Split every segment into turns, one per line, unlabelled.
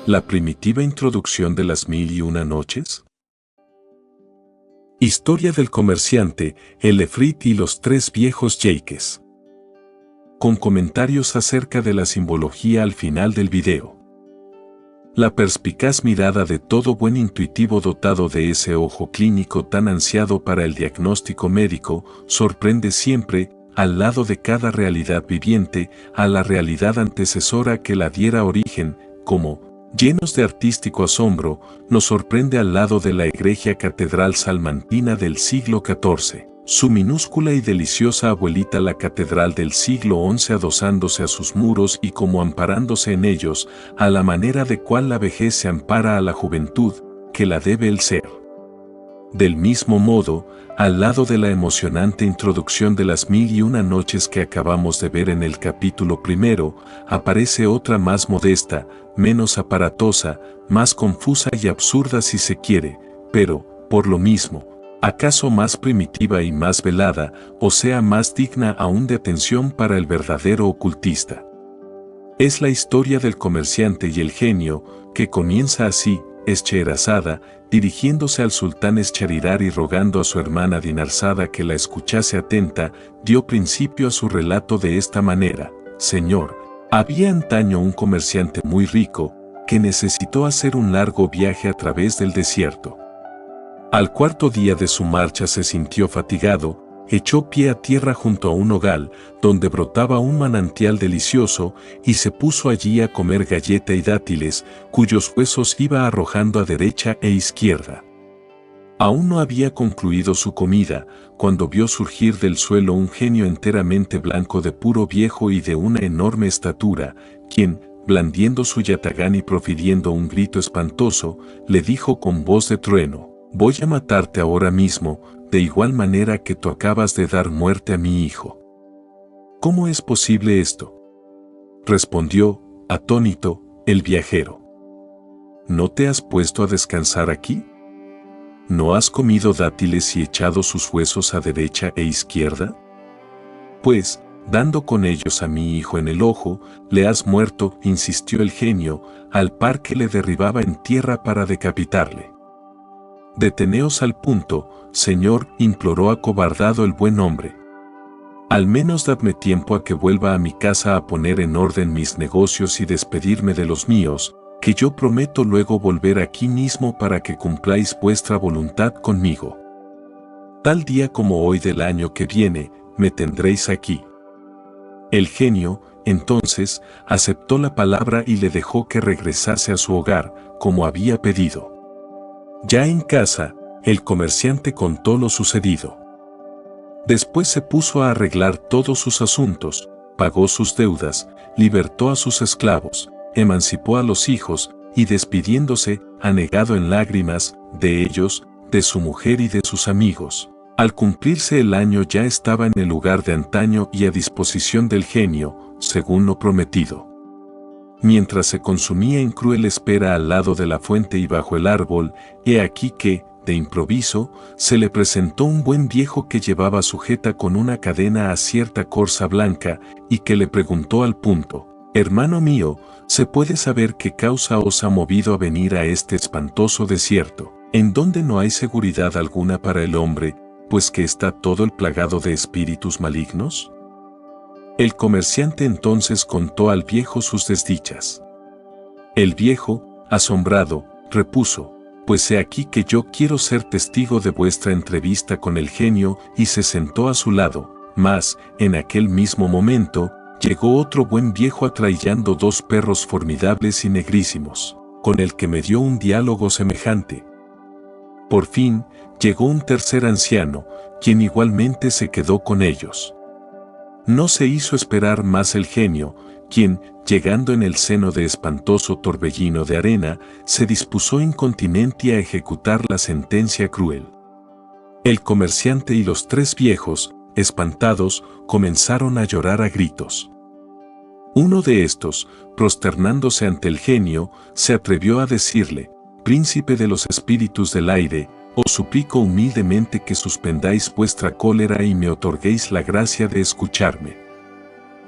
La primitiva introducción de las 1001 noches. Historia del comerciante, el efrit y los tres viejos jeiques. Con comentarios acerca de la simbología al final del video. La perspicaz mirada de todo buen intuitivo dotado de ese ojo clínico tan ansiado para el diagnóstico médico, sorprende siempre, al lado de cada realidad viviente, a la realidad antecesora que la diera origen, como, llenos de artístico asombro, nos sorprende al lado de la egregia catedral salmantina del siglo XIV. Su minúscula y deliciosa abuelita la catedral del siglo XI adosándose a sus muros y como amparándose en ellos, a la manera de cual la vejez se ampara a la juventud, que la debe el ser. Del mismo modo, al lado de la emocionante introducción de las 1001 noches que acabamos de ver en el capítulo primero, aparece otra más modesta, menos aparatosa, más confusa y absurda si se quiere, pero, por lo mismo, acaso más primitiva y más velada, o sea más digna aún de atención para el verdadero ocultista. Es la historia del comerciante y el genio, que comienza así, Scheherazada, dirigiéndose al sultán Escharidar y rogando a su hermana Dinarzada que la escuchase atenta, dio principio a su relato de esta manera: Señor, había antaño un comerciante muy rico, que necesitó hacer un largo viaje a través del desierto. Al cuarto día de su marcha se sintió fatigado, echó pie a tierra junto a un nogal, donde brotaba un manantial delicioso, y se puso allí a comer galleta y dátiles, cuyos huesos iba arrojando a derecha e izquierda. Aún no había concluido su comida, cuando vio surgir del suelo un genio enteramente blanco de puro viejo y de una enorme estatura, quien, blandiendo su yatagán y profiriendo un grito espantoso, le dijo con voz de trueno: voy a matarte ahora mismo, de igual manera que tú acabas de dar muerte a mi hijo. ¿Cómo es posible esto?, respondió, atónito, el viajero. ¿No te has puesto a descansar aquí? ¿No has comido dátiles y echado sus huesos a derecha e izquierda? Pues, dando con ellos a mi hijo en el ojo, le has muerto, insistió el genio, al par que le derribaba en tierra para decapitarle. Deteneos al punto, señor, imploró acobardado el buen hombre. Al menos dadme tiempo a que vuelva a mi casa a poner en orden mis negocios y despedirme de los míos, que yo prometo luego volver aquí mismo para que cumpláis vuestra voluntad conmigo. Tal día como hoy del año que viene, me tendréis aquí. El genio, entonces, aceptó la palabra y le dejó que regresase a su hogar, como había pedido. Ya en casa, el comerciante contó lo sucedido. Después se puso a arreglar todos sus asuntos, pagó sus deudas, libertó a sus esclavos, emancipó a los hijos, y despidiéndose, anegado en lágrimas, de ellos, de su mujer y de sus amigos. Al cumplirse el año ya estaba en el lugar de antaño y a disposición del genio, según lo prometido. Mientras se consumía en cruel espera al lado de la fuente y bajo el árbol, he aquí que, de improviso, se le presentó un buen viejo que llevaba sujeta con una cadena a cierta corza blanca, y que le preguntó al punto: hermano mío, ¿se puede saber qué causa os ha movido a venir a este espantoso desierto, en donde no hay seguridad alguna para el hombre, pues que está todo el plagado de espíritus malignos? El comerciante entonces contó al viejo sus desdichas. El viejo, asombrado, repuso: pues he aquí que yo quiero ser testigo de vuestra entrevista con el genio, y se sentó a su lado, mas, en aquel mismo momento, llegó otro buen viejo atraillando dos perros formidables y negrísimos, con el que me dio un diálogo semejante. Por fin, llegó un tercer anciano, quien igualmente se quedó con ellos. No se hizo esperar más el genio, quien, llegando en el seno de espantoso torbellino de arena, se dispuso incontinenti a ejecutar la sentencia cruel. El comerciante y los tres viejos, espantados, comenzaron a llorar a gritos. Uno de estos, prosternándose ante el genio, se atrevió a decirle: príncipe de los espíritus del aire, os suplico humildemente que suspendáis vuestra cólera y me otorguéis la gracia de escucharme.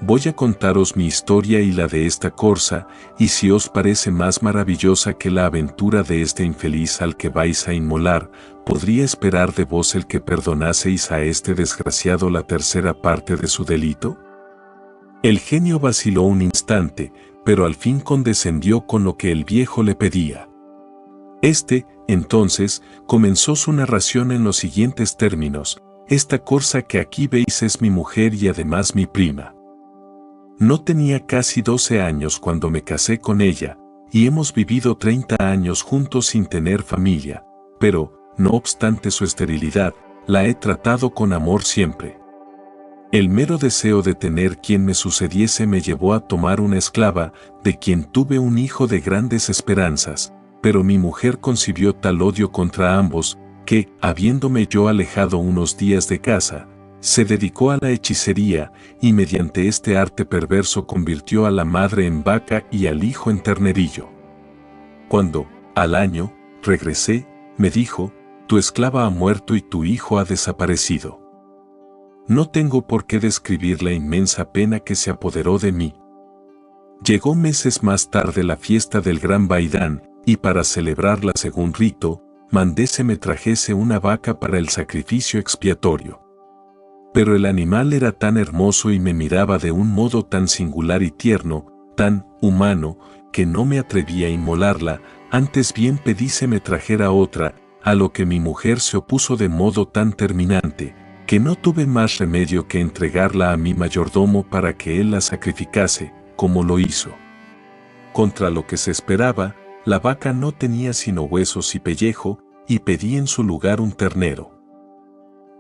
voy a contaros mi historia y la de esta corza, y si os parece más maravillosa que la aventura de este infeliz al que vais a inmolar, ¿podría esperar de vos el que perdonaseis a este desgraciado la tercera parte de su delito? El genio vaciló un instante, pero al fin condescendió con lo que el viejo le pedía. Entonces, comenzó su narración en los siguientes términos: esta corza que aquí veis es mi mujer y además mi prima. No tenía casi 12 años cuando me casé con ella, y hemos vivido 30 años juntos sin tener familia, pero, no obstante su esterilidad, la he tratado con amor siempre. El mero deseo de tener quien me sucediese me llevó a tomar una esclava, de quien tuve un hijo de grandes esperanzas, pero mi mujer concibió tal odio contra ambos, que, habiéndome yo alejado unos días de casa, se dedicó a la hechicería, y mediante este arte perverso convirtió a la madre en vaca y al hijo en ternerillo. Cuando, al año, regresé, me dijo: tu esclava ha muerto y tu hijo ha desaparecido. No tengo por qué describir la inmensa pena que se apoderó de mí. Llegó meses más tarde la fiesta del Gran Baidán, y para celebrarla según rito, mandé se me trajese una vaca para el sacrificio expiatorio. Pero el animal era tan hermoso y me miraba de un modo tan singular y tierno, tan humano, que no me atreví a inmolarla, antes bien pedí se me trajera otra, a lo que mi mujer se opuso de modo tan terminante, que no tuve más remedio que entregarla a mi mayordomo para que él la sacrificase, como lo hizo. Contra lo que se esperaba, la vaca no tenía sino huesos y pellejo, y pedí en su lugar un ternero.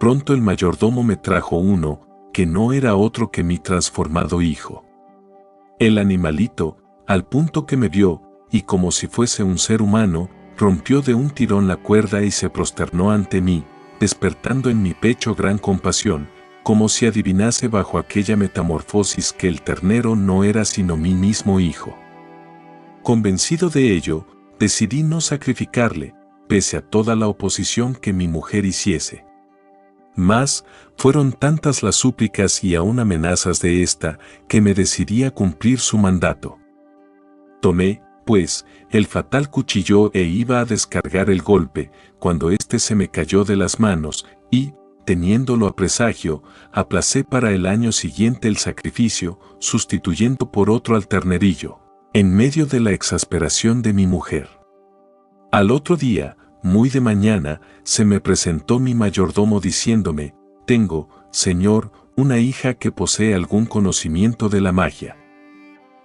Pronto el mayordomo me trajo uno, que no era otro que mi transformado hijo. El animalito, al punto que me vio, y como si fuese un ser humano, rompió de un tirón la cuerda y se prosternó ante mí, despertando en mi pecho gran compasión, como si adivinase bajo aquella metamorfosis que el ternero no era sino mi mismo hijo. Convencido de ello, decidí no sacrificarle, pese a toda la oposición que mi mujer hiciese. Mas, fueron tantas las súplicas y aún amenazas de ésta, que me decidí a cumplir su mandato. Tomé, pues, el fatal cuchillo e iba a descargar el golpe, cuando éste se me cayó de las manos, y, teniéndolo a presagio, aplacé para el año siguiente el sacrificio, sustituyendo por otro al ternerillo, en medio de la exasperación de mi mujer. Al otro día, muy de mañana, se me presentó mi mayordomo diciéndome: tengo, señor, una hija que posee algún conocimiento de la magia.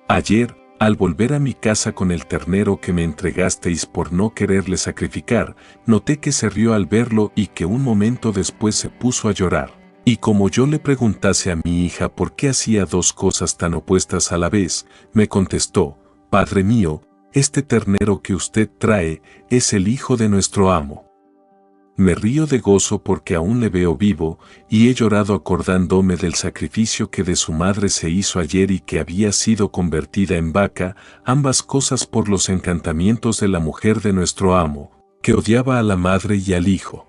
Ayer, al volver a mi casa con el ternero que me entregasteis por no quererle sacrificar, noté que se rió al verlo y que un momento después se puso a llorar. Y como yo le preguntase a mi hija por qué hacía dos cosas tan opuestas a la vez, me contestó: Padre mío, este ternero que usted trae es el hijo de nuestro amo. Me río de gozo porque aún le veo vivo, y he llorado acordándome del sacrificio que de su madre se hizo ayer y que había sido convertida en vaca, ambas cosas por los encantamientos de la mujer de nuestro amo, que odiaba a la madre y al hijo.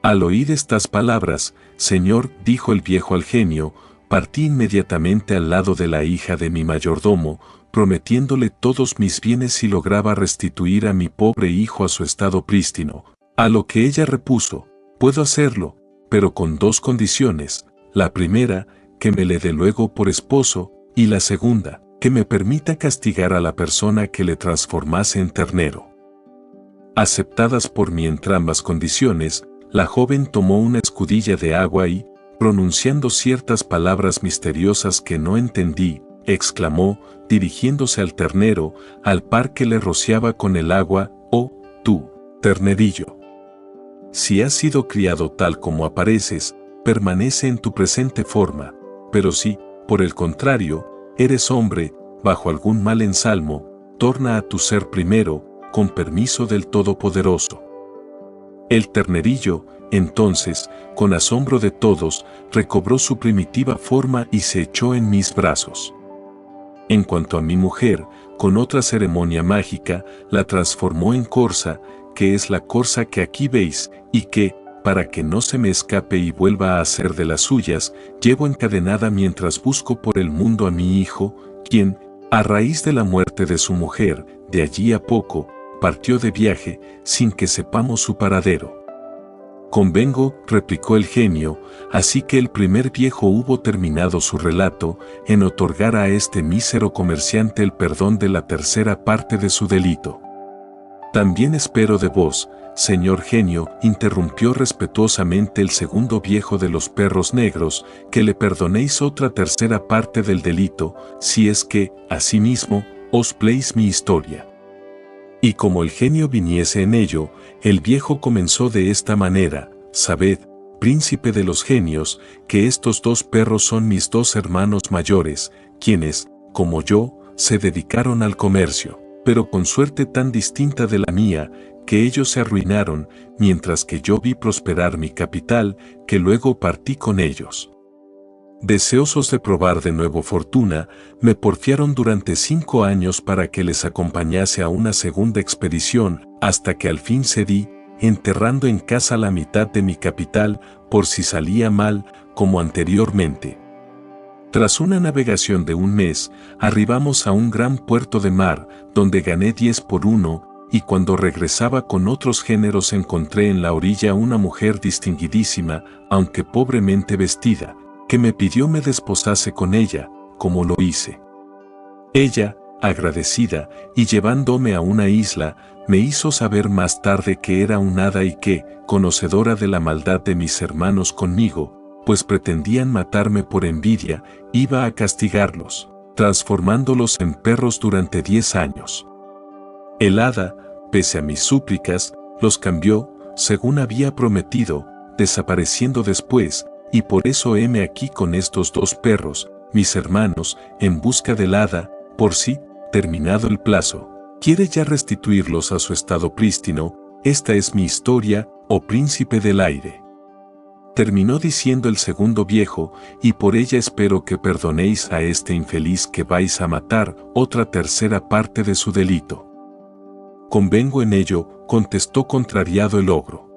Al oír estas palabras, Señor, dijo el viejo al genio, partí inmediatamente al lado de la hija de mi mayordomo, prometiéndole todos mis bienes si lograba restituir a mi pobre hijo a su estado prístino. A lo que ella repuso: puedo hacerlo, pero con dos condiciones: la primera, que me le dé luego por esposo, y la segunda, que me permita castigar a la persona que le transformase en ternero. Aceptadas por mí entrambas condiciones, la joven tomó una escudilla de agua y, pronunciando ciertas palabras misteriosas que no entendí, exclamó, dirigiéndose al ternero, al par que le rociaba con el agua: «Oh, tú, ternerillo. Si has sido criado tal como apareces, permanece en tu presente forma, pero si, por el contrario, eres hombre, bajo algún mal ensalmo, torna a tu ser primero, con permiso del Todopoderoso». El ternerillo, entonces, con asombro de todos, recobró su primitiva forma y se echó en mis brazos. En cuanto a mi mujer, con otra ceremonia mágica, la transformó en corza, que es la corza que aquí veis, y que, para que no se me escape y vuelva a hacer de las suyas, llevo encadenada mientras busco por el mundo a mi hijo, quien, a raíz de la muerte de su mujer, de allí a poco, partió de viaje, sin que sepamos su paradero. Convengo, replicó el genio, así que el primer viejo hubo terminado su relato, en otorgar a este mísero comerciante el perdón de la tercera parte de su delito. También espero de vos, señor genio, interrumpió respetuosamente el segundo viejo de los perros negros, que le perdonéis otra tercera parte del delito, si es que, asimismo, os pléis mi historia. Y como el genio viniese en ello, el viejo comenzó de esta manera: sabed, príncipe de los genios, que estos dos perros son mis dos hermanos mayores, quienes, como yo, se dedicaron al comercio, pero con suerte tan distinta de la mía, que ellos se arruinaron, mientras que yo vi prosperar mi capital, que luego partí con ellos. Deseosos de probar de nuevo fortuna, me porfiaron durante 5 años para que les acompañase a una segunda expedición, hasta que al fin cedí, enterrando en casa la mitad de mi capital, por si salía mal, como anteriormente. Tras una navegación de 1 mes, arribamos a un gran puerto de mar, donde gané 10 por 1, y cuando regresaba con otros géneros encontré en la orilla una mujer distinguidísima, aunque pobremente vestida, que me pidió me desposase con ella, como lo hice. Ella, agradecida, y llevándome a una isla, me hizo saber más tarde que era un hada y que, conocedora de la maldad de mis hermanos conmigo, pues pretendían matarme por envidia, iba a castigarlos, transformándolos en perros durante 10 años. El hada, pese a mis súplicas, los cambió, según había prometido, desapareciendo después, y por eso heme aquí con estos dos perros, mis hermanos, en busca del hada, por si, terminado el plazo, quiere ya restituirlos a su estado prístino. Esta es mi historia, oh príncipe del aire. Terminó diciendo el segundo viejo, y por ella espero que perdonéis a este infeliz que vais a matar, otra tercera parte de su delito. Convengo en ello, contestó contrariado el ogro.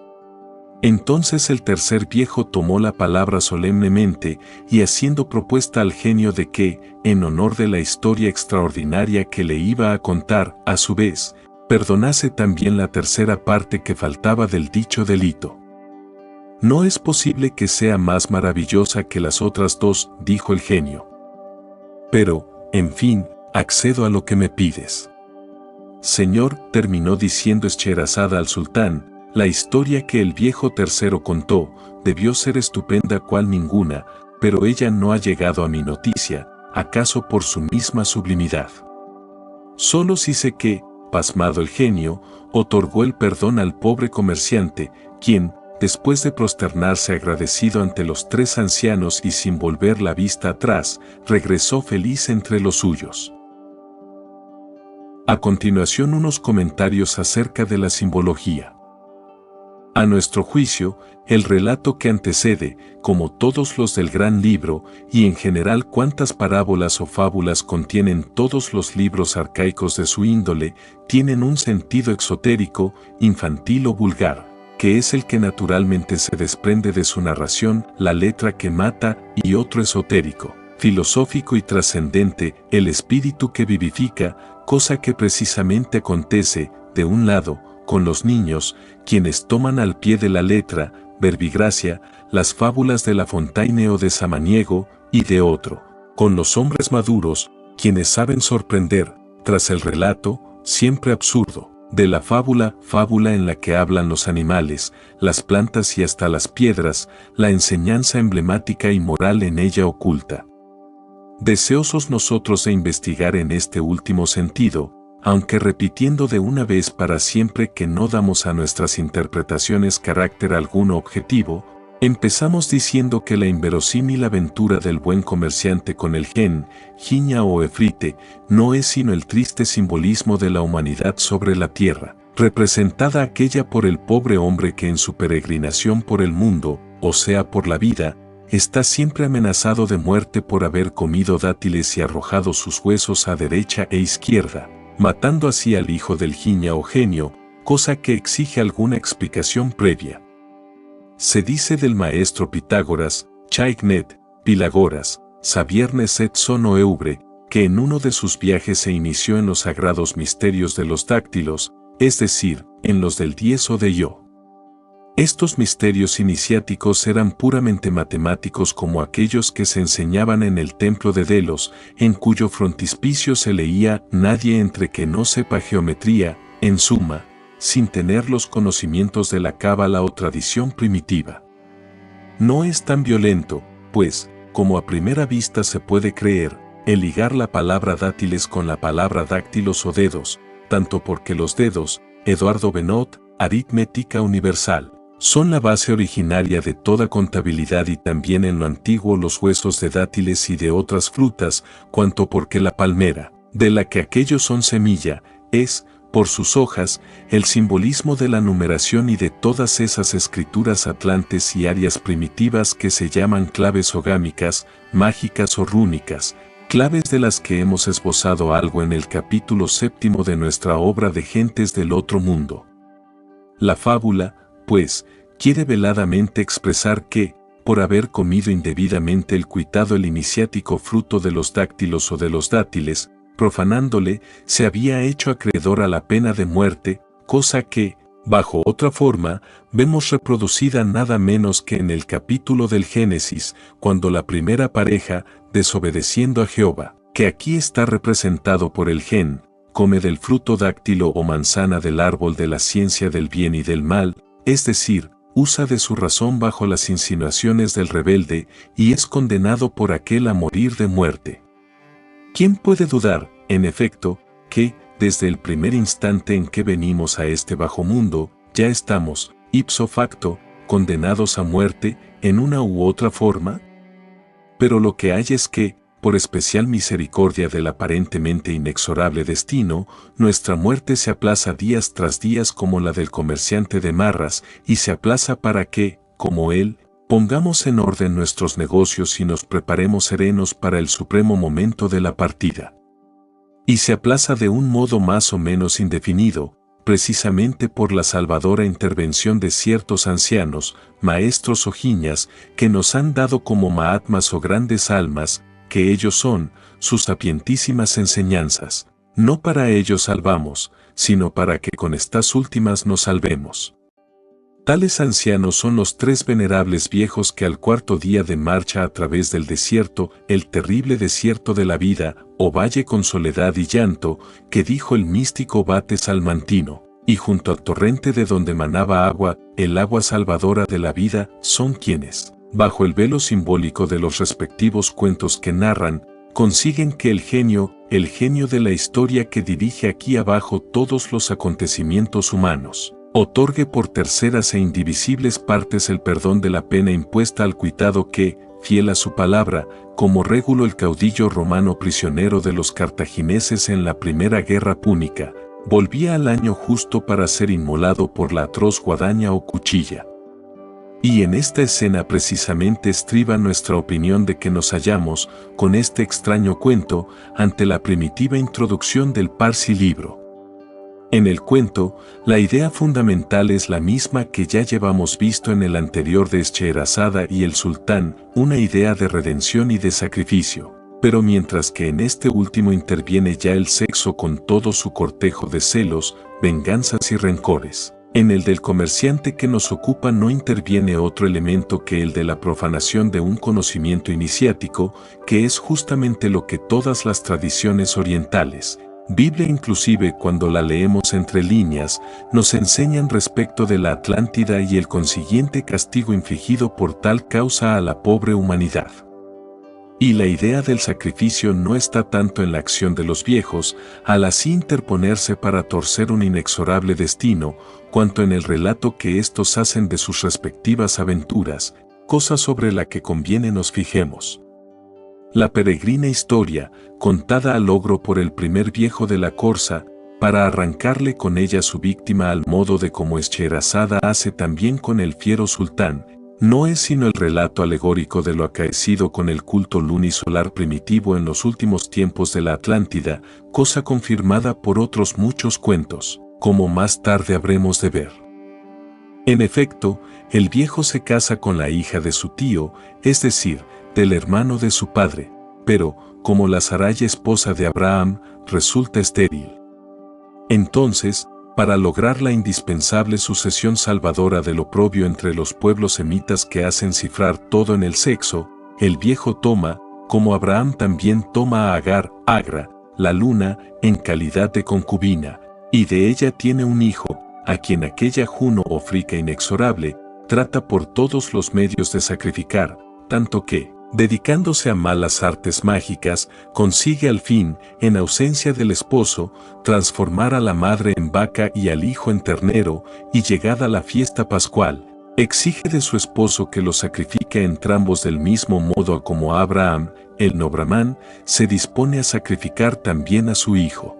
Entonces el tercer viejo tomó la palabra solemnemente, y haciendo propuesta al genio de que, en honor de la historia extraordinaria que le iba a contar, a su vez, perdonase también la tercera parte que faltaba del dicho delito. No es posible que sea más maravillosa que las otras dos, dijo el genio. Pero, en fin, accedo a lo que me pides. Señor, terminó diciendo Scheherazade al sultán, la historia que el viejo tercero contó debió ser estupenda cual ninguna, pero ella no ha llegado a mi noticia, acaso por su misma sublimidad. Solo sí sé que, pasmado el genio, otorgó el perdón al pobre comerciante, quien, después de prosternarse agradecido ante los 3 ancianos y sin volver la vista atrás, regresó feliz entre los suyos. A continuación unos comentarios acerca de la simbología. A nuestro juicio, el relato que antecede, como todos los del gran libro, y en general cuantas parábolas o fábulas contienen todos los libros arcaicos de su índole, tienen un sentido exotérico, infantil o vulgar, que es el que naturalmente se desprende de su narración, la letra que mata, y otro esotérico, filosófico y trascendente, el espíritu que vivifica, cosa que precisamente acontece, de un lado, con los niños, quienes toman al pie de la letra, verbigracia, las fábulas de La Fontaine o de Samaniego, y de otro, con los hombres maduros, quienes saben sorprender, tras el relato, siempre absurdo, de la fábula en la que hablan los animales, las plantas y hasta las piedras, la enseñanza emblemática y moral en ella oculta. Deseosos nosotros de investigar en este último sentido, aunque repitiendo de una vez para siempre que no damos a nuestras interpretaciones carácter alguno objetivo, empezamos diciendo que la inverosímil aventura del buen comerciante con el gen, jiña o efrite, no es sino el triste simbolismo de la humanidad sobre la tierra, representada aquella por el pobre hombre que en su peregrinación por el mundo, o sea por la vida, está siempre amenazado de muerte por haber comido dátiles y arrojado sus huesos a derecha e izquierda, matando así al hijo del jiña o genio, cosa que exige alguna explicación previa. Se dice del maestro Pitágoras, Chaignet, Pilagoras, Saviernes et Sono Eubre, que en uno de sus viajes se inició en los sagrados misterios de los dáctilos, es decir, en los del 10 o de Yo. Estos misterios iniciáticos eran puramente matemáticos como aquellos que se enseñaban en el templo de Delos, en cuyo frontispicio se leía «Nadie entre que no sepa geometría», en suma, sin tener los conocimientos de la cábala o tradición primitiva. No es tan violento, pues, como a primera vista se puede creer, el ligar la palabra dátiles con la palabra dáctilos o dedos, tanto porque los dedos, Eduardo Benot, Aritmética Universal, son la base originaria de toda contabilidad y también en lo antiguo los huesos de dátiles y de otras frutas, cuanto porque la palmera, de la que aquellos son semilla, es, por sus hojas, el simbolismo de la numeración y de todas esas escrituras atlantes y arias primitivas que se llaman claves ogámicas, mágicas o rúnicas, claves de las que hemos esbozado algo en el capítulo 7 de nuestra obra de Gentes del Otro Mundo. La fábula, pues, quiere veladamente expresar que, por haber comido indebidamente el cuitado el iniciático fruto de los dáctilos o de los dátiles, profanándole, se había hecho acreedor a la pena de muerte, cosa que, bajo otra forma, vemos reproducida nada menos que en el capítulo del Génesis, cuando la primera pareja, desobedeciendo a Jehová, que aquí está representado por el gen, come del fruto dáctilo o manzana del árbol de la ciencia del bien y del mal, es decir, usa de su razón bajo las insinuaciones del rebelde y es condenado por aquel a morir de muerte. ¿Quién puede dudar, en efecto, que, desde el primer instante en que venimos a este bajo mundo, ya estamos, ipso facto, condenados a muerte, en una u otra forma? Pero lo que hay es que, por especial misericordia del aparentemente inexorable destino, nuestra muerte se aplaza días tras días como la del comerciante de marras, y se aplaza para que, como él, pongamos en orden nuestros negocios y nos preparemos serenos para el supremo momento de la partida. Y se aplaza de un modo más o menos indefinido, precisamente por la salvadora intervención de ciertos ancianos, maestros o jiñas, que nos han dado como mahatmas o grandes almas, que ellos son, sus sapientísimas enseñanzas. No para ellos salvamos, sino para que con estas últimas nos salvemos. Tales ancianos son los 3 venerables viejos que al cuarto día de marcha a través del desierto, el terrible desierto de la vida, o valle con soledad y llanto, que dijo el místico Bate Salmantino, y junto al torrente de donde manaba agua, el agua salvadora de la vida, son quienes, bajo el velo simbólico de los respectivos cuentos que narran, consiguen que el genio de la historia que dirige aquí abajo todos los acontecimientos humanos, otorgue por terceras e indivisibles partes el perdón de la pena impuesta al cuitado que, fiel a su palabra, como Régulo el caudillo romano prisionero de los cartagineses en la primera guerra púnica, volvía al año justo para ser inmolado por la atroz guadaña o cuchilla. Y en esta escena precisamente estriba nuestra opinión de que nos hallamos, con este extraño cuento, ante la primitiva introducción del Parsi libro. En el cuento, la idea fundamental es la misma que ya llevamos visto en el anterior de Scheherazada y el Sultán, una idea de redención y de sacrificio. Pero mientras que en este último interviene ya el sexo con todo su cortejo de celos, venganzas y rencores, en el del comerciante que nos ocupa no interviene otro elemento que el de la profanación de un conocimiento iniciático, que es justamente lo que todas las tradiciones orientales, Biblia inclusive cuando la leemos entre líneas, nos enseñan respecto de la Atlántida y el consiguiente castigo infligido por tal causa a la pobre humanidad. Y la idea del sacrificio no está tanto en la acción de los viejos, al así interponerse para torcer un inexorable destino, cuanto en el relato que éstos hacen de sus respectivas aventuras, cosa sobre la que conviene nos fijemos. La peregrina historia, contada al logro por el primer viejo de la corza, para arrancarle con ella su víctima al modo de como Scheherazada hace también con el fiero sultán, no es sino el relato alegórico de lo acaecido con el culto lunisolar primitivo en los últimos tiempos de la Atlántida, cosa confirmada por otros muchos cuentos, como más tarde habremos de ver. En efecto, el viejo se casa con la hija de su tío, es decir, del hermano de su padre, pero, como la Sarai esposa de Abraham, resulta estéril. Entonces, para lograr la indispensable sucesión salvadora del oprobio entre los pueblos semitas que hacen cifrar todo en el sexo, el viejo toma, como Abraham también toma a Agar, Agra, la luna, en calidad de concubina, y de ella tiene un hijo, a quien aquella Juno o Frica inexorable, trata por todos los medios de sacrificar, tanto que, dedicándose a malas artes mágicas, consigue al fin, en ausencia del esposo, transformar a la madre en vaca y al hijo en ternero, y llegada la fiesta pascual, exige de su esposo que lo sacrifique entrambos del mismo modo como Abraham, el Nobramán, se dispone a sacrificar también a su hijo.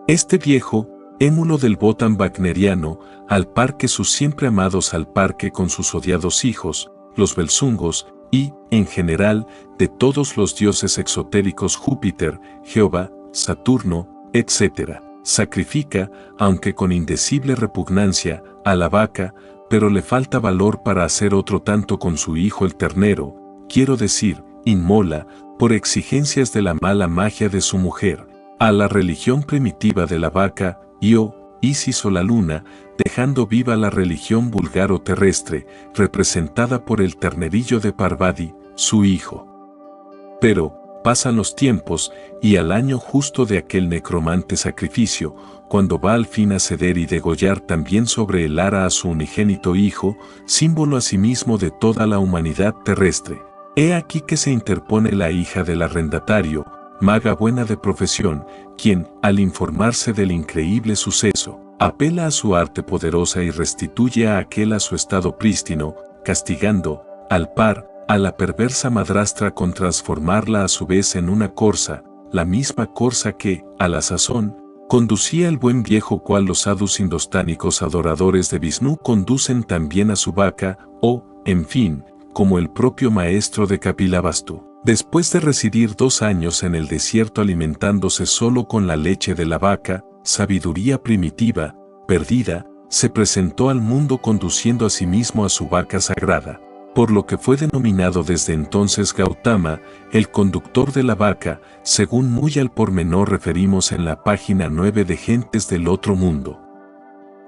Este viejo, émulo del Wotan wagneriano, al par que sus siempre amados al parque con sus odiados hijos, los Belzungos, y, en general, de todos los dioses exotéricos Júpiter, Jehová, Saturno, etc., sacrifica, aunque con indecible repugnancia, a la vaca, pero le falta valor para hacer otro tanto con su hijo el ternero, quiero decir, inmola, por exigencias de la mala magia de su mujer, a la religión primitiva de la vaca, Isis o la luna, dejando viva la religión vulgar o terrestre, representada por el ternerillo de Parvati, su hijo. Pero, pasan los tiempos, y al año justo de aquel necromante sacrificio, cuando va al fin a ceder y degollar también sobre el ara a su unigénito hijo, símbolo asimismo de toda la humanidad terrestre, he aquí que se interpone la hija del arrendatario, maga buena de profesión, quien, al informarse del increíble suceso, apela a su arte poderosa y restituye a aquel a su estado prístino, castigando, al par, a la perversa madrastra con transformarla a su vez en una corza, la misma corza que, a la sazón, conducía el buen viejo cual los sadhus indostánicos adoradores de Vishnu conducen también a su vaca, o, en fin, como el propio maestro de Kapilavastu. Después de residir 2 años en el desierto alimentándose solo con la leche de la vaca, sabiduría primitiva, perdida, se presentó al mundo conduciendo a sí mismo a su vaca sagrada, por lo que fue denominado desde entonces Gautama, el conductor de la vaca, según muy al pormenor referimos en la página 9 de Gentes del Otro Mundo.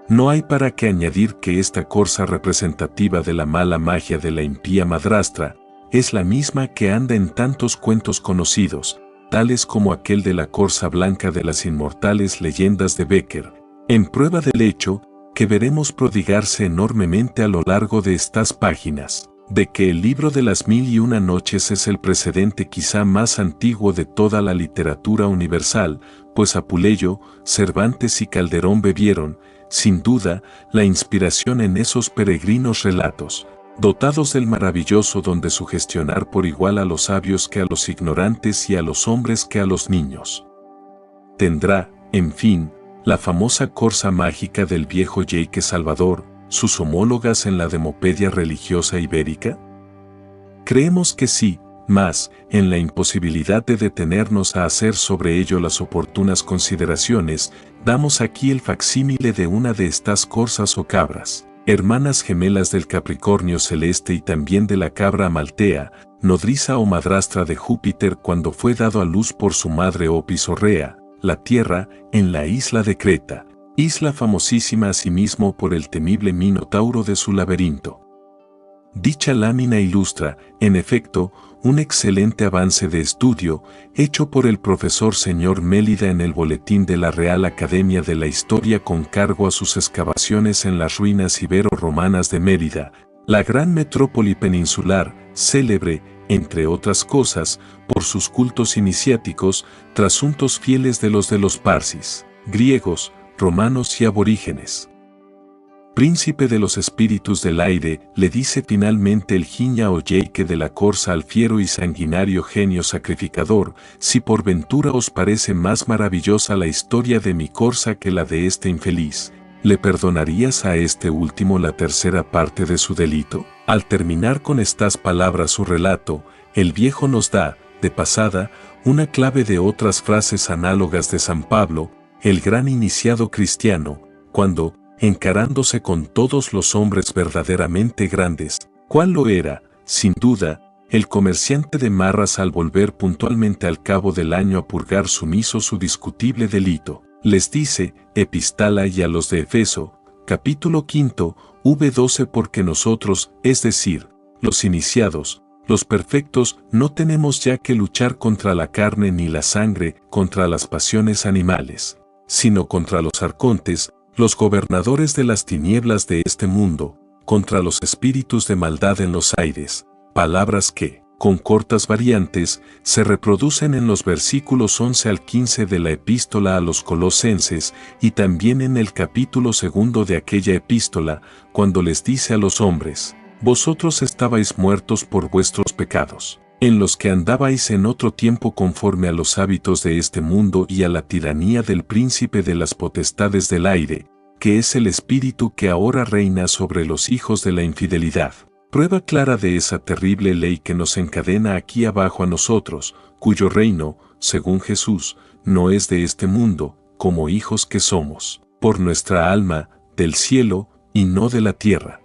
No hay para qué añadir que esta corza representativa de la mala magia de la impía madrastra, es la misma que anda en tantos cuentos conocidos, tales como aquel de la corza blanca de las inmortales leyendas de Becker, en prueba del hecho, que veremos prodigarse enormemente a lo largo de estas páginas, de que el libro de las 1001 noches es el precedente quizá más antiguo de toda la literatura universal, pues Apuleyo, Cervantes y Calderón bebieron, sin duda, la inspiración en esos peregrinos relatos, dotados del maravilloso don de sugestionar por igual a los sabios que a los ignorantes y a los hombres que a los niños. Tendrá, en fin, la famosa corza mágica del viejo Jake Salvador, sus homólogas en la Demopedia religiosa ibérica? Creemos que sí, mas, en la imposibilidad de detenernos a hacer sobre ello las oportunas consideraciones, damos aquí el facsímile de una de estas corzas o cabras, hermanas gemelas del Capricornio celeste y también de la cabra Amaltea, nodriza o madrastra de Júpiter cuando fue dado a luz por su madre Opis o Rea, la tierra, en la isla de Creta, isla famosísima asimismo por el temible Minotauro de su laberinto. Dicha lámina ilustra, en efecto, un excelente avance de estudio, hecho por el profesor señor Mélida en el boletín de la Real Academia de la Historia con cargo a sus excavaciones en las ruinas ibero-romanas de Mérida, la gran metrópoli peninsular, célebre, entre otras cosas, por sus cultos iniciáticos, trasuntos fieles de los parsis, griegos, romanos y aborígenes. Príncipe de los espíritus del aire, le dice finalmente el Jiña o Jake de la corza al fiero y sanguinario genio sacrificador, si por ventura os parece más maravillosa la historia de mi corza que la de este infeliz, ¿le perdonarías a este último la tercera parte de su delito? Al terminar con estas palabras su relato, el viejo nos da, de pasada, una clave de otras frases análogas de San Pablo, el gran iniciado cristiano, cuando, encarándose con todos los hombres verdaderamente grandes. ¿Cuál lo era? Sin duda, el comerciante de marras al volver puntualmente al cabo del año a purgar sumiso su discutible delito. Les dice, epístola y a los de Efeso, capítulo 5, v12 porque nosotros, es decir, los iniciados, los perfectos, no tenemos ya que luchar contra la carne ni la sangre, contra las pasiones animales, sino contra los arcontes, los gobernadores de las tinieblas de este mundo, contra los espíritus de maldad en los aires, palabras que, con cortas variantes, se reproducen en los versículos 11 al 15 de la epístola a los Colosenses y también en el capítulo 2 de aquella epístola, cuando les dice a los hombres: vosotros estabais muertos por vuestros pecados, en los que andabais en otro tiempo conforme a los hábitos de este mundo y a la tiranía del príncipe de las potestades del aire, que es el espíritu que ahora reina sobre los hijos de la infidelidad. Prueba clara de esa terrible ley que nos encadena aquí abajo a nosotros, cuyo reino, según Jesús, no es de este mundo, como hijos que somos, por nuestra alma, del cielo, y no de la tierra.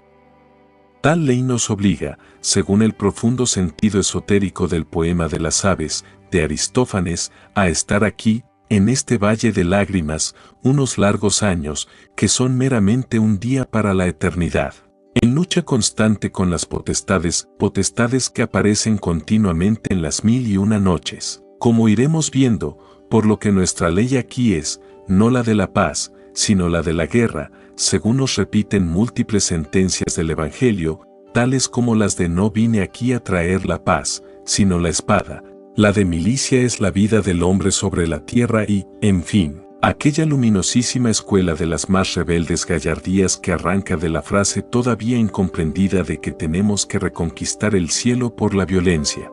Tal ley nos obliga, según el profundo sentido esotérico del poema de las aves, de Aristófanes, a estar aquí, en este valle de lágrimas, unos largos años, que son meramente un día para la eternidad. En lucha constante con las potestades que aparecen continuamente en las 1001 noches, como iremos viendo, por lo que nuestra ley aquí es, no la de la paz, sino la de la guerra, según nos repiten múltiples sentencias del Evangelio, tales como las de no vine aquí a traer la paz, sino la espada, la de milicia es la vida del hombre sobre la tierra y, en fin, aquella luminosísima escuela de las más rebeldes gallardías que arranca de la frase todavía incomprendida de que tenemos que reconquistar el cielo por la violencia.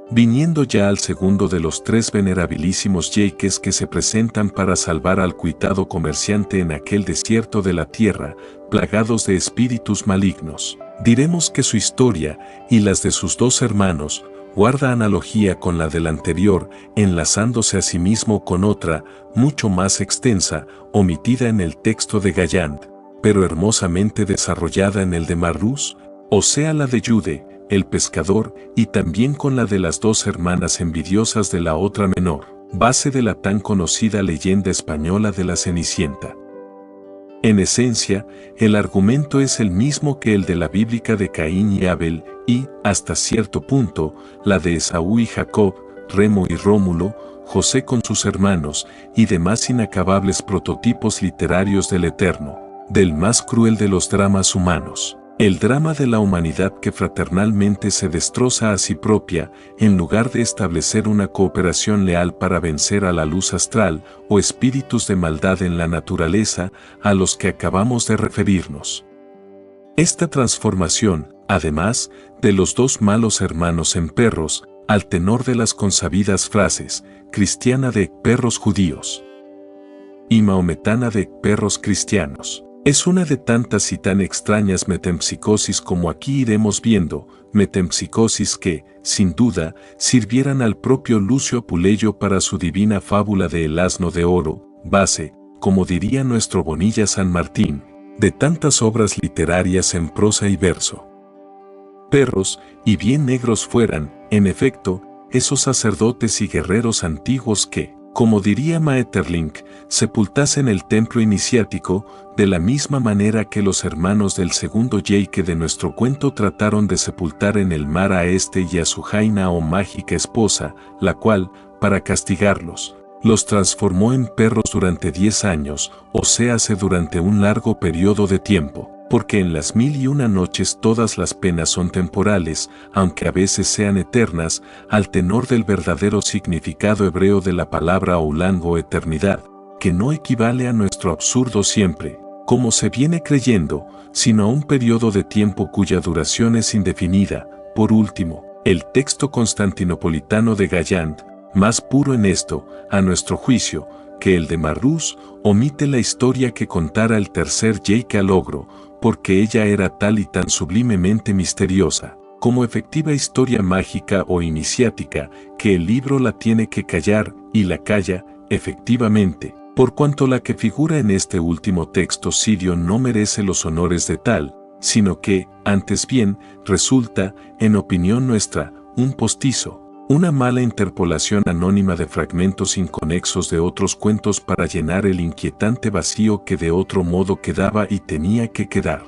Viniendo ya al segundo de los tres venerabilísimos yeiques que se presentan para salvar al cuitado comerciante en aquel desierto de la tierra, plagados de espíritus malignos, diremos que su historia, y las de sus dos hermanos, guarda analogía con la del anterior, enlazándose a sí mismo con otra, mucho más extensa, omitida en el texto de Galland, pero hermosamente desarrollada en el de Marrús, o sea la de Jude, el pescador, y también con la de las dos hermanas envidiosas de la otra menor, base de la tan conocida leyenda española de la Cenicienta. En esencia, el argumento es el mismo que el de la bíblica de Caín y Abel, y, hasta cierto punto, la de Esaú y Jacob, Remo y Rómulo, José con sus hermanos, y demás inacabables prototipos literarios del eterno, del más cruel de los dramas humanos. El drama de la humanidad que fraternalmente se destroza a sí propia, en lugar de establecer una cooperación leal para vencer a la luz astral o espíritus de maldad en la naturaleza a los que acabamos de referirnos. Esta transformación, además, de los dos malos hermanos en perros, al tenor de las consabidas frases, cristiana de perros judíos y maometana de perros cristianos. Es una de tantas y tan extrañas metempsicosis como aquí iremos viendo, metempsicosis que, sin duda, sirvieran al propio Lucio Apuleyo para su divina fábula de El asno de oro, base, como diría nuestro Bonilla San Martín, de tantas obras literarias en prosa y verso. Perros, y bien negros fueran, en efecto, esos sacerdotes y guerreros antiguos que, como diría Maeterlinck, sepultasen el templo iniciático, de la misma manera que los hermanos del segundo yeique de nuestro cuento trataron de sepultar en el mar a este y a su jaina o mágica esposa, la cual, para castigarlos, los transformó en perros durante 10 años, o séase durante un largo periodo de tiempo, porque en las 1001 noches todas las penas son temporales, aunque a veces sean eternas, al tenor del verdadero significado hebreo de la palabra olam o eternidad, que no equivale a nuestro absurdo siempre, como se viene creyendo, sino a un periodo de tiempo cuya duración es indefinida. Por último, el texto constantinopolitano de Galland, más puro en esto, a nuestro juicio, que el de Marrús, omite la historia que contara el tercer yeique al ogro, porque ella era tal y tan sublimemente misteriosa, como efectiva historia mágica o iniciática, que el libro la tiene que callar, y la calla, efectivamente, Por cuanto la que figura en este último texto sirio no merece los honores de tal, sino que, antes bien, resulta, en opinión nuestra, un postizo, una mala interpolación anónima de fragmentos inconexos de otros cuentos para llenar el inquietante vacío que de otro modo quedaba y tenía que quedar.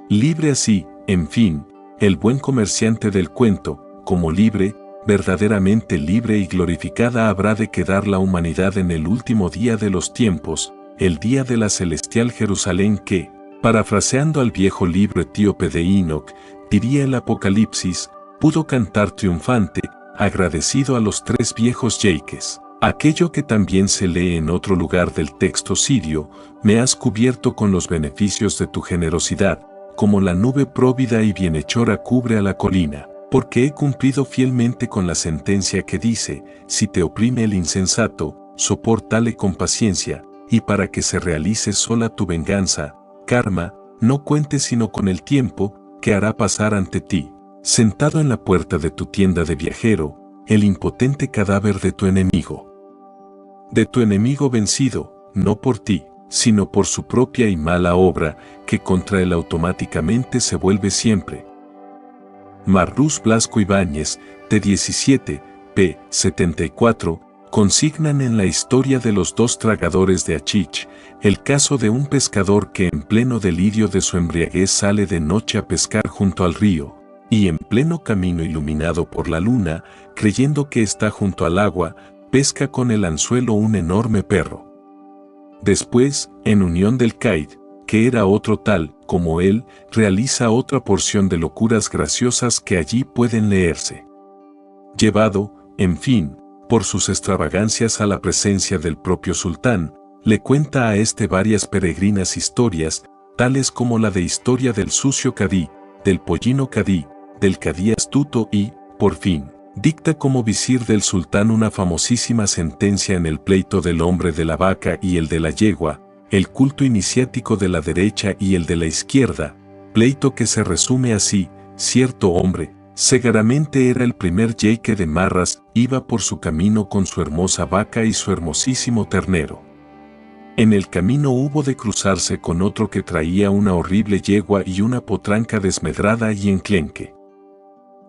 Libre así, en fin, el buen comerciante del cuento, como libre, verdaderamente libre y glorificada habrá de quedar la humanidad en el último día de los tiempos, el día de la celestial Jerusalén que, parafraseando al viejo libro etíope de Enoch, diría el Apocalipsis, pudo cantar triunfante, agradecido a los tres viejos yeiques. Aquello que también se lee en otro lugar del texto sirio, me has cubierto con los beneficios de tu generosidad, como la nube próvida y bienhechora cubre a la colina, porque he cumplido fielmente con la sentencia que dice, si te oprime el insensato, sopórtale con paciencia, y para que se realice sola tu venganza, karma, no cuentes sino con el tiempo, que hará pasar ante ti, sentado en la puerta de tu tienda de viajero, el impotente cadáver de tu enemigo. De tu enemigo vencido, no por ti, sino por su propia y mala obra, que contra él automáticamente se vuelve siempre. Marrús Blasco Ibáñez, T17, p. 74, consignan en la historia de los dos tragadores de Achich, el caso de un pescador que en pleno delirio de su embriaguez sale de noche a pescar junto al río, y en pleno camino iluminado por la luna, creyendo que está junto al agua, pesca con el anzuelo un enorme perro. Después, en unión del Caid, que era otro tal, como él, realiza otra porción de locuras graciosas que allí pueden leerse. Llevado, en fin, por sus extravagancias a la presencia del propio sultán, le cuenta a este varias peregrinas historias, tales como la de historia del sucio cadí, del pollino cadí, del cadí astuto y, por fin, dicta como visir del sultán una famosísima sentencia en el pleito del hombre de la vaca y el de la yegua, el culto iniciático de la derecha y el de la izquierda, pleito que se resume así, cierto hombre, seguramente era el primer yeique de Marras, iba por su camino con su hermosa vaca y su hermosísimo ternero. En el camino hubo de cruzarse con otro que traía una horrible yegua y una potranca desmedrada y enclenque.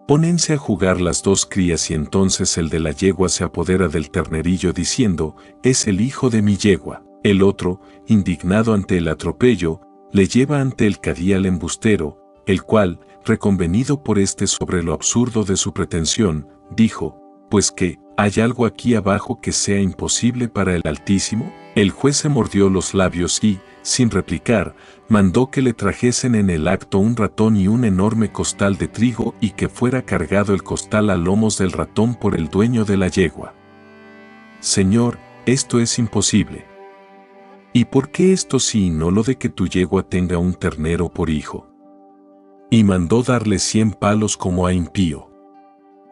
Pónense a jugar las dos crías y entonces el de la yegua se apodera del ternerillo diciendo, es el hijo de mi yegua. El otro, indignado ante el atropello, le lleva ante el cadí al embustero, el cual, reconvenido por este sobre lo absurdo de su pretensión, dijo, pues que, ¿hay algo aquí abajo que sea imposible para el Altísimo? El juez se mordió los labios y, sin replicar, mandó que le trajesen en el acto un ratón y un enorme costal de trigo y que fuera cargado el costal a lomos del ratón por el dueño de la yegua. Señor, esto es imposible. ¿Y por qué esto sí y no lo de que tu yegua tenga un ternero por hijo? Y mandó darle 100 palos como a impío.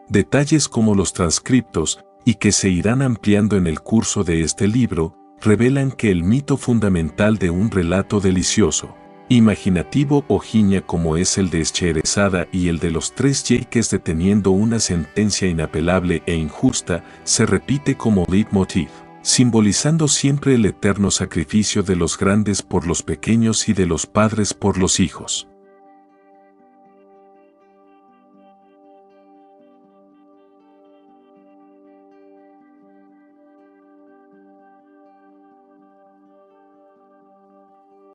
Detalles como los transcriptos, y que se irán ampliando en el curso de este libro, revelan que el mito fundamental de un relato delicioso, imaginativo o giña como es el de Scheherazada y el de los tres yeiques deteniendo una sentencia inapelable e injusta, se repite como leitmotiv, simbolizando siempre el eterno sacrificio de los grandes por los pequeños y de los padres por los hijos.